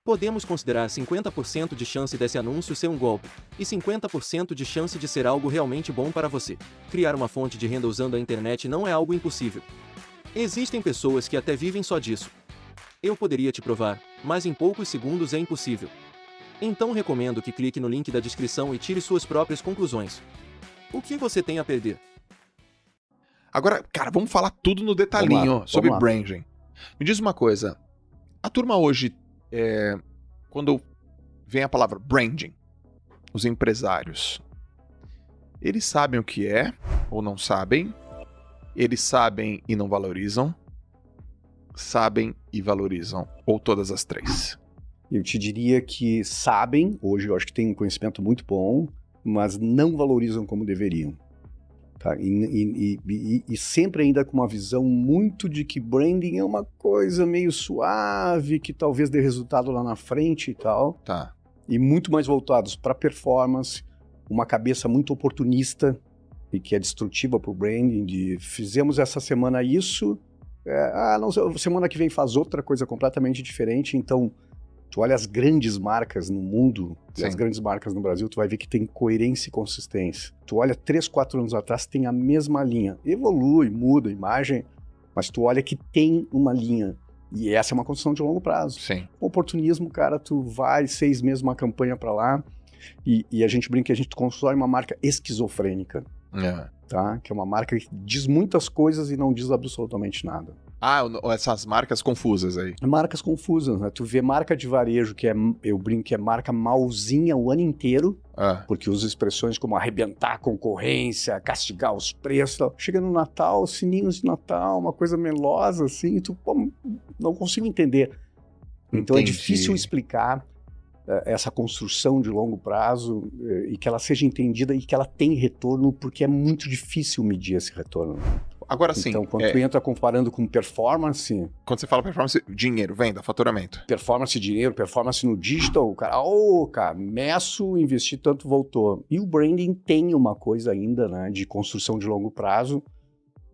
Podemos considerar 50% de chance desse anúncio ser um golpe, e 50% de chance de ser algo realmente bom para você. Criar uma fonte de renda usando a internet não é algo impossível. Existem pessoas que até vivem só disso. Eu poderia te provar, mas em poucos segundos é impossível. Então recomendo que clique no link da descrição e tire suas próprias conclusões. O que você tem a perder? Agora, cara, vamos falar tudo no detalhinho sobre branding. Me diz uma coisa, a turma hoje, quando vem a palavra branding, os empresários, eles sabem o que é ou não sabem? Eles sabem e não valorizam? Sabem e valorizam? Ou todas as três? Eu te diria que sabem, hoje eu acho que tem um conhecimento muito bom, mas não valorizam como deveriam. Tá? E sempre ainda com uma visão muito de que branding é uma coisa meio suave, que talvez dê resultado lá na frente e tal. Tá. E muito mais voltados para performance, uma cabeça muito oportunista e que é destrutiva para o branding, de fizemos essa semana isso, não, semana que vem faz outra coisa completamente diferente, então tu olha as grandes marcas no mundo, e as grandes marcas no Brasil, tu vai ver que tem coerência e consistência. Tu olha 3, 4 anos atrás, tem a mesma linha. Evolui, muda a imagem, mas tu olha que tem uma linha. E essa é uma construção de longo prazo. Sim. O oportunismo, cara, tu vai 6 meses uma campanha para lá, e a gente brinca que a gente constrói uma marca esquizofrênica. Tá? Que é uma marca que diz muitas coisas e não diz absolutamente nada. Essas marcas confusas aí. Marcas confusas, né? Tu vê marca de varejo que eu brinco que é marca malzinha o ano inteiro, porque usa expressões como arrebentar a concorrência, castigar os preços. Tal. Chega no Natal, sininhos de Natal, uma coisa melosa assim, e tu não consigo entender. Então Entendi. É difícil explicar essa construção de longo prazo e que ela seja entendida e que ela tem retorno, porque é muito difícil medir esse retorno. Agora sim. Então, quando tu entra comparando com performance... Quando você fala performance, dinheiro, venda, faturamento. Performance, dinheiro, performance no digital, o cara, meço, investi tanto, voltou. E o branding tem uma coisa ainda, né, de construção de longo prazo,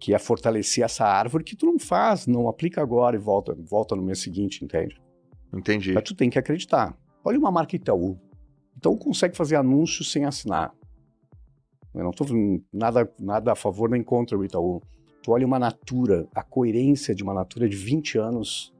que é fortalecer essa árvore que tu não faz, não aplica agora e volta no mês seguinte, entende? Entendi. Mas tu tem que acreditar. Olha uma marca Itaú. Itaú consegue fazer anúncios sem assinar. Eu não estou falando nada a favor nem contra o Itaú. Tu olha uma Natura, a coerência de uma Natura de 20 anos,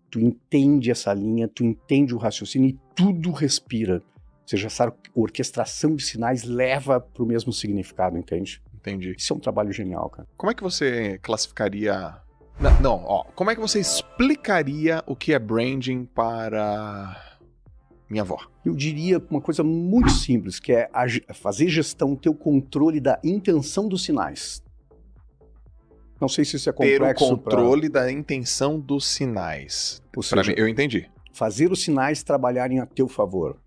tu entende essa linha, tu entende o raciocínio e tudo respira. Ou seja, essa orquestração de sinais leva para o mesmo significado, entende? Entendi. Isso é um trabalho genial, cara. Como é que você classificaria... Como é que você explicaria o que é branding para minha avó? Eu diria uma coisa muito simples, que é fazer gestão, ter o controle da intenção dos sinais. Não sei se isso é complexo. Ter o controle da intenção dos sinais. Ou seja, eu entendi. Fazer os sinais trabalharem a teu favor.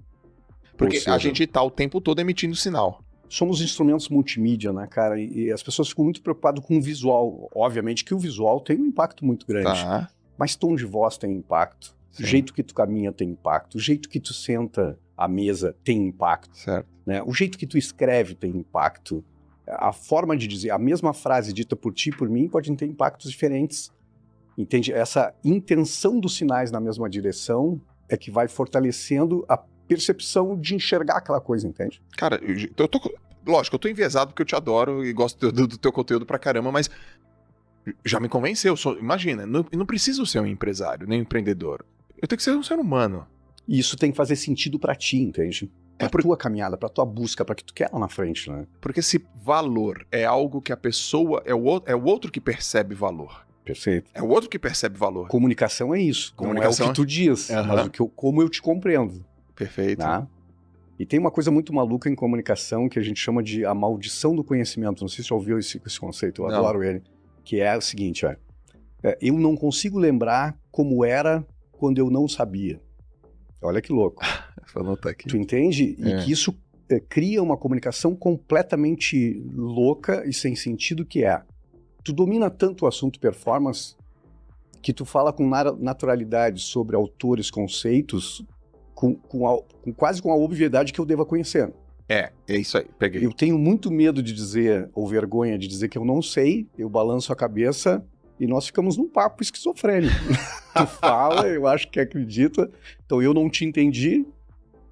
Porque a gente tá o tempo todo emitindo sinal. Somos instrumentos multimídia, né, cara? E as pessoas ficam muito preocupadas com o visual. Obviamente que o visual tem um impacto muito grande. Tá. Mas tom de voz tem impacto. Sim. O jeito que tu caminha tem impacto. O jeito que tu senta à mesa tem impacto. Certo. Né? O jeito que tu escreve tem impacto. A forma de dizer, a mesma frase dita por ti e por mim pode ter impactos diferentes. Entende? Essa intenção dos sinais na mesma direção é que vai fortalecendo a percepção de enxergar aquela coisa, entende? Cara, lógico, eu tô enviesado porque eu te adoro e gosto do teu conteúdo pra caramba, mas já me convenceu. Imagina, não preciso ser um empresário, nem um empreendedor. Eu tenho que ser um ser humano. E isso tem que fazer sentido pra ti, entende? Pra tua caminhada, pra tua busca, pra que tu quer lá na frente, né? Porque se valor é algo que a pessoa... É o outro que percebe valor. Perfeito. É o outro que percebe valor. Comunicação é isso. Comunicação não é o que tu diz, mas como eu te compreendo. Perfeito. Tá? E tem uma coisa muito maluca em comunicação que a gente chama de a maldição do conhecimento. Não sei se você já ouviu esse conceito, eu adoro ele. Que é o seguinte, eu não consigo lembrar como era quando eu não sabia. Olha que louco. Vou anotar aqui. Tu entende? E que isso cria uma comunicação completamente louca e sem sentido, que é: tu domina tanto o assunto performance que tu fala com naturalidade sobre autores, conceitos, quase com a obviedade que eu deva conhecer. É isso aí, peguei. Eu tenho muito medo de dizer, ou vergonha de dizer que eu não sei, eu balanço a cabeça e nós ficamos num papo esquizofrênico. Tu fala, eu acho que acredita, então eu não te entendi,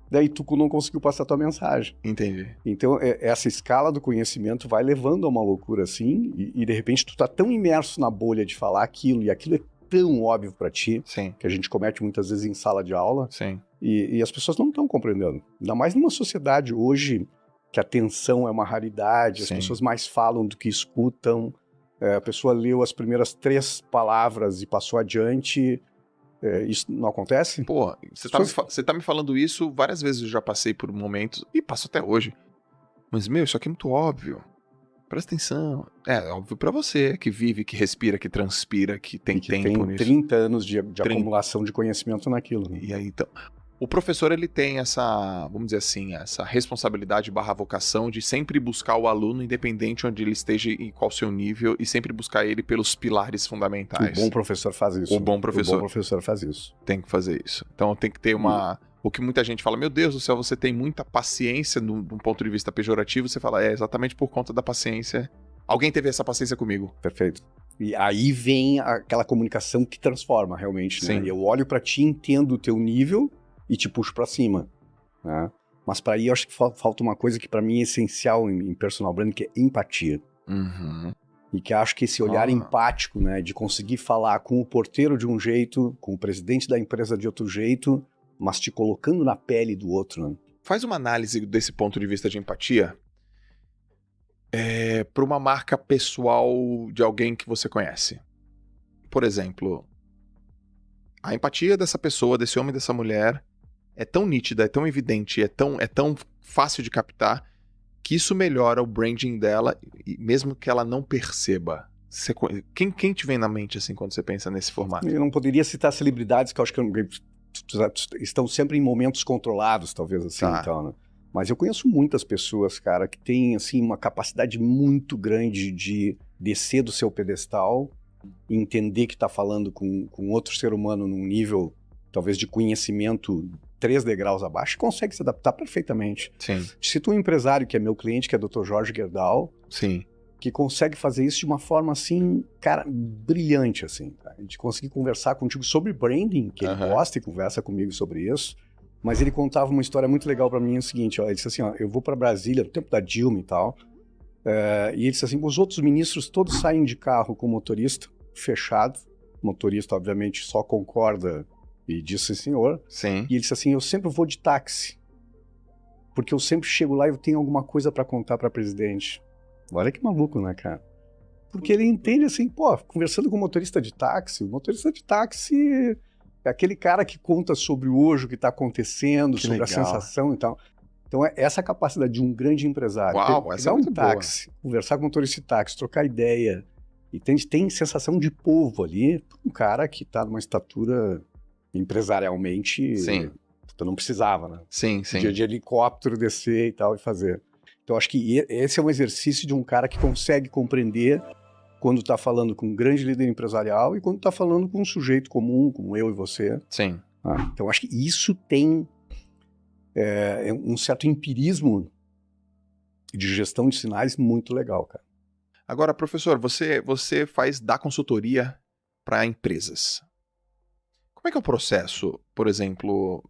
daí tu não conseguiu passar tua mensagem. Entendi. Então, essa escala do conhecimento vai levando a uma loucura assim, e de repente tu tá tão imerso na bolha de falar aquilo, e aquilo é tão óbvio pra ti, Sim, que a gente comete muitas vezes em sala de aula, sim. e as pessoas não estão compreendendo. Ainda mais numa sociedade hoje que a atenção é uma raridade, as Sim. pessoas mais falam do que escutam, a pessoa leu as primeiras 3 palavras e passou adiante. Isso não acontece? Pô, você tá me falando isso várias vezes, eu já passei por momentos, e passo até hoje. Mas, meu, isso aqui é muito óbvio. Presta atenção. É óbvio pra você, que vive, que respira, que transpira, que tem Que tempo tem nisso. 30 anos de acumulação de conhecimento naquilo. Né? E aí, então... O professor, ele tem essa, vamos dizer assim, essa responsabilidade / vocação de sempre buscar o aluno, independente onde ele esteja e qual seu nível, e sempre buscar ele pelos pilares fundamentais. O bom professor faz isso. O bom professor faz isso. tem que fazer isso. Então tem que ter uma... O que muita gente fala, meu Deus do céu, você tem muita paciência de um ponto de vista pejorativo, você fala, exatamente por conta da paciência. Alguém teve essa paciência comigo. Perfeito. E aí vem aquela comunicação que transforma realmente, né? Sim. Eu olho pra ti, entendo o teu nível e te puxo pra cima, né? Mas pra aí eu acho que falta uma coisa que pra mim é essencial em personal branding, que é empatia. Uhum. E que acho que esse olhar empático, né, de conseguir falar com o porteiro de um jeito, com o presidente da empresa de outro jeito, mas te colocando na pele do outro, né? Faz uma análise desse ponto de vista de empatia para uma marca pessoal de alguém que você conhece. Por exemplo, a empatia dessa pessoa, desse homem, dessa mulher, é tão nítida, é tão evidente, é tão fácil de captar, que isso melhora o branding dela, mesmo que ela não perceba. Quem te vem na mente assim quando você pensa nesse formato? Eu não poderia citar celebridades que eu acho que estão sempre em momentos controlados, talvez assim, Tá. então, né? Mas eu conheço muitas pessoas, cara, que têm assim uma capacidade muito grande de descer do seu pedestal e entender que está falando com outro ser humano num nível, talvez, de conhecimento 3 degraus abaixo, consegue se adaptar perfeitamente. Sim, Cito um empresário que é meu cliente, que é o Dr. Jorge Gerdau, sim. que consegue fazer isso de uma forma, assim, cara, brilhante, assim, tá? De conseguir conversar contigo sobre branding, que ele gosta e conversa comigo sobre isso, mas ele contava uma história muito legal pra mim, é o seguinte, ó, ele disse assim, ó, eu vou pra Brasília, no tempo da Dilma e tal, e ele disse assim, os outros ministros todos saem de carro com o motorista fechado, o motorista, obviamente, só concorda e diz sim, senhor, Sim. e ele disse assim, eu sempre vou de táxi, porque eu sempre chego lá e eu tenho alguma coisa pra contar pra presidente. Olha que maluco, né, cara? Porque ele entende assim, pô, conversando com o motorista de táxi é aquele cara que conta sobre hoje o que tá acontecendo, Que sobre legal. a sensação e tal. Então, essa capacidade de um grande empresário, Uau, essa pegar é um muito boa. táxi, conversar com o motorista de táxi, trocar ideia, e tem sensação de povo ali, um cara que tá numa estatura empresarialmente, Sim. tu não precisava, né? Sim, sim. De helicóptero descer e tal e fazer. Então, acho que esse é um exercício de um cara que consegue compreender quando está falando com um grande líder empresarial e quando está falando com um sujeito comum, como eu e você. Sim. Então, acho que isso tem um certo empirismo de gestão de sinais muito legal, cara. Agora, professor, você dá consultoria para empresas. Como é que é o processo, por exemplo,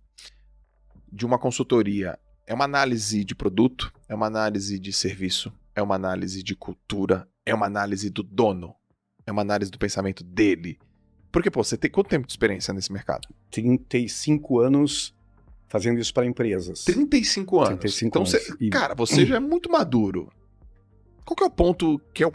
de uma consultoria? É uma análise de produto? É uma análise de serviço? É uma análise de cultura? É uma análise do dono? É uma análise do pensamento dele? Porque, pô, você tem quanto tempo de experiência nesse mercado? 35 anos fazendo isso para empresas. 35 anos. 35 então, anos. Cara, você já é muito maduro. Qual que é o ponto que é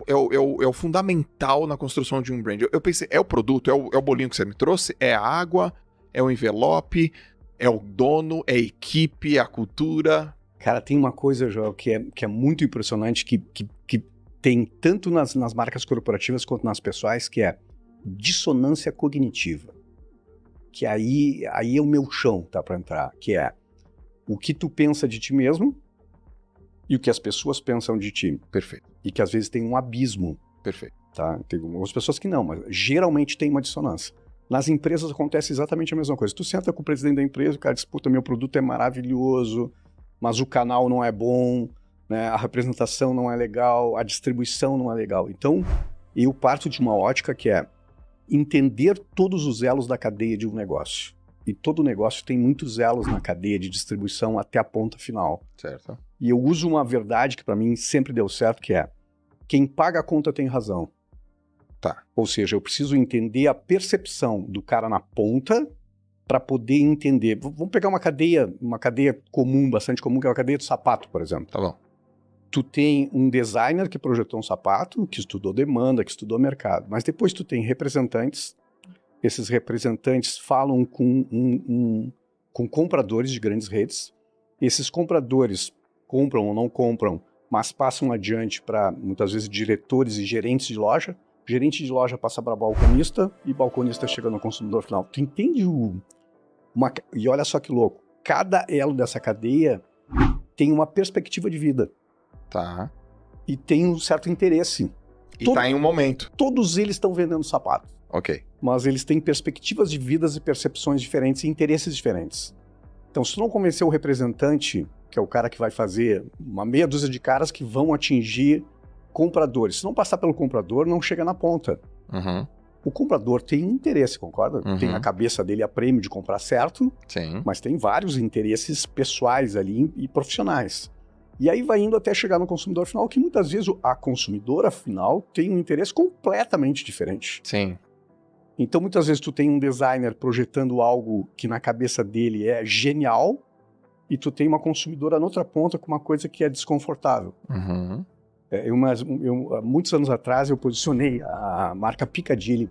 o fundamental na construção de um brand? Eu pensei, é o produto? É o bolinho que você me trouxe? É a água? É o envelope? É o dono? É a equipe? É a cultura? Cara, tem uma coisa, Joel, que é muito impressionante, que tem tanto nas marcas corporativas quanto nas pessoais, que é dissonância cognitiva. Que aí é o meu chão, tá, para entrar. Que é o que tu pensa de ti mesmo e o que as pessoas pensam de ti. Perfeito. E que às vezes tem um abismo. Perfeito. Tá? Tem algumas pessoas que não, mas geralmente tem uma dissonância. Nas empresas acontece exatamente a mesma coisa. Tu senta com o presidente da empresa, o cara diz, puta, meu produto é maravilhoso, mas o canal não é bom, né? A representação não é legal, a distribuição não é legal. Então, eu parto de uma ótica que é, entender todos os elos da cadeia de um negócio. E todo negócio tem muitos elos na cadeia de distribuição até a ponta final. Certo. E eu uso uma verdade que para mim sempre deu certo, que é: quem paga a conta tem razão. Tá. Ou seja, eu preciso entender a percepção do cara na ponta para poder entender. Vamos pegar uma cadeia comum, bastante comum, que é a cadeia do sapato, por exemplo. Tá bom. Tu tem um designer que projetou um sapato, que estudou demanda, que estudou mercado. Mas depois tu tem representantes. Esses representantes falam com compradores de grandes redes. Esses compradores compram ou não compram, mas passam adiante para, muitas vezes, diretores e gerentes de loja. Gerente de loja passa para balconista e balconista chega no consumidor final. Tu entende E olha só que louco. Cada elo dessa cadeia tem uma perspectiva de vida. Tá. E tem um certo interesse. E tá em um momento. Todos eles estão vendendo sapato. Ok. Mas eles têm perspectivas de vidas e percepções diferentes e interesses diferentes. Então, se tu não convencer o representante, que é o cara que vai fazer uma meia dúzia de caras que vão atingir compradores, se não passar pelo comprador, não chega na ponta. Uhum. O comprador tem um interesse, concorda? Uhum. Tem na cabeça dele a prêmio de comprar certo, Sim. mas tem vários interesses pessoais ali e profissionais. E aí vai indo até chegar no consumidor final, que muitas vezes a consumidora final tem um interesse completamente diferente. Sim. Então, muitas vezes tu tem um designer projetando algo que na cabeça dele é genial e tu tem uma consumidora na outra ponta com uma coisa que é desconfortável. Uhum. Muitos anos atrás, eu posicionei a marca Piccadilly,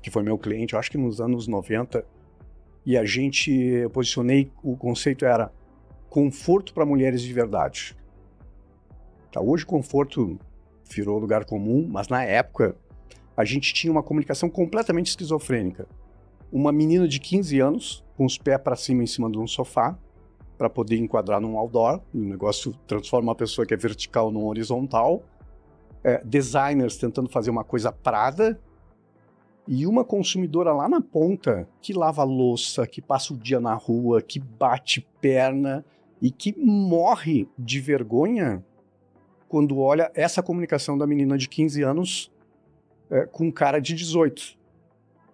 que foi meu cliente, eu acho que nos anos 90, e eu posicionei, o conceito era conforto para mulheres de verdade. Tá, hoje conforto virou lugar comum, mas na época a gente tinha uma comunicação completamente esquizofrênica. Uma menina de 15 anos, com os pés para cima em cima de um sofá, para poder enquadrar num outdoor. O negócio transforma uma pessoa que é vertical num horizontal. Designers tentando fazer uma coisa Prada. E uma consumidora lá na ponta, que lava louça, que passa o dia na rua, que bate perna e que morre de vergonha quando olha essa comunicação da menina de 15 anos com um cara de 18.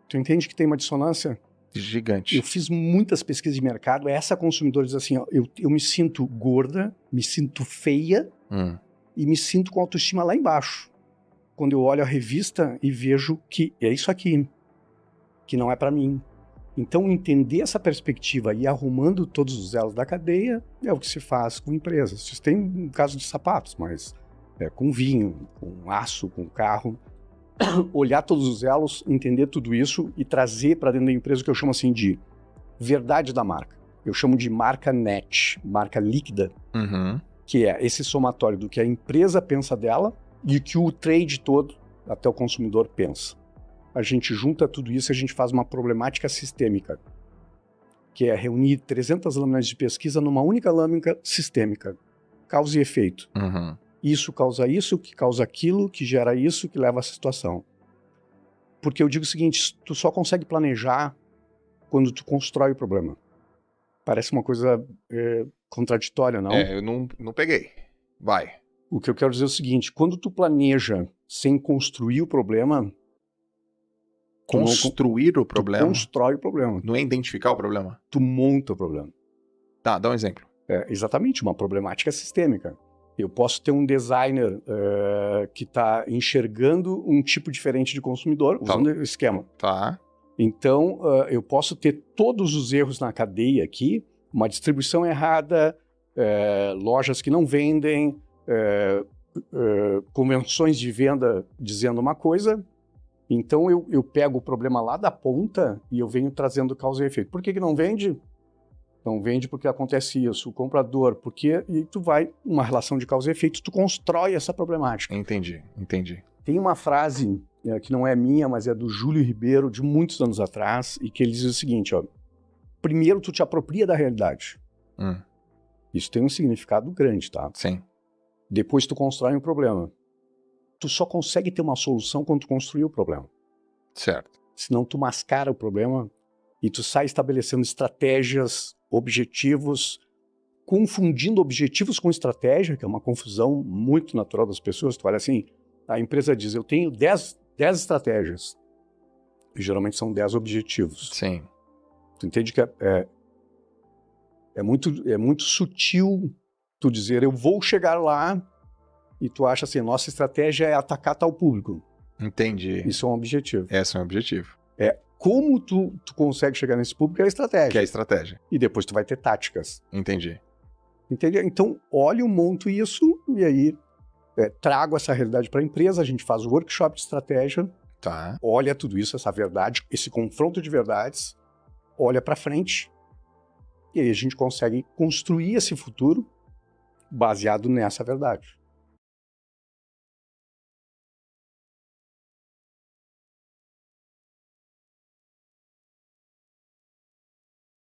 Tu entende que tem uma dissonância? Gigante. Eu fiz muitas pesquisas de mercado. Essa consumidora diz assim, ó, eu me sinto gorda, me sinto feia e me sinto com a autoestima lá embaixo. Quando eu olho a revista e vejo que é isso aqui, que não é para mim. Então, entender essa perspectiva e arrumando todos os elos da cadeia é o que se faz com empresas. Isso tem um caso de sapatos, mas com vinho, com aço, com carro. Olhar todos os elos, entender tudo isso e trazer para dentro da empresa o que eu chamo assim de verdade da marca. Eu chamo de marca net, marca líquida, que é esse somatório do que a empresa pensa dela e o que o trade todo, até o consumidor, pensa. A gente junta tudo isso e a gente faz uma problemática sistêmica, que é reunir 300 lâminas de pesquisa numa única lâmina sistêmica, causa e efeito. Isso causa isso, que causa aquilo, que gera isso, que leva a essa situação. Porque eu digo o seguinte, tu só consegue planejar quando tu constrói o problema. Parece uma coisa contraditória, não? Eu não peguei. Vai. O que eu quero dizer é o seguinte, quando tu planeja sem construir o problema... Construir o problema? Tu constrói o problema. Não é identificar o problema? Tu monta o problema. Tá, dá um exemplo. Exatamente, uma problemática sistêmica. Eu posso ter um designer que está enxergando um tipo diferente de consumidor, usando o esquema. Tá. Então, eu posso ter todos os erros na cadeia aqui, uma distribuição errada, lojas que não vendem, convenções de venda dizendo uma coisa. Então, eu pego o problema lá da ponta e eu venho trazendo causa e efeito. Por que não vende? Não vende porque acontece isso. O comprador, porque... E tu vai, uma relação de causa e efeito, tu constrói essa problemática. Entendi. Tem uma frase que não é minha, mas é do Júlio Ribeiro, de muitos anos atrás, e que ele diz o seguinte, ó. Primeiro, tu te apropria da realidade. Isso tem um significado grande, tá? Sim. Depois tu constrói um problema. Tu só consegue ter uma solução quando tu construir o problema. Certo. Senão tu mascara o problema e tu sai estabelecendo estratégias, objetivos, confundindo objetivos com estratégia, que é uma confusão muito natural das pessoas. Tu olha assim, a empresa diz, eu tenho 10 estratégias. geralmente são 10 objetivos. Sim. Tu entende que é muito sutil tu dizer, eu vou chegar lá, e tu acha assim, nossa estratégia é atacar tal público. Entendi. Isso é um objetivo. Esse é um objetivo. Como tu consegue chegar nesse público é a estratégia. Que é a estratégia. E depois tu vai ter táticas. Entendi. Entendeu? Então, olho, monto isso, e aí trago essa realidade para a empresa, a gente faz o workshop de estratégia, Tá. olha tudo isso, essa verdade, esse confronto de verdades, olha para frente, e aí a gente consegue construir esse futuro baseado nessa verdade.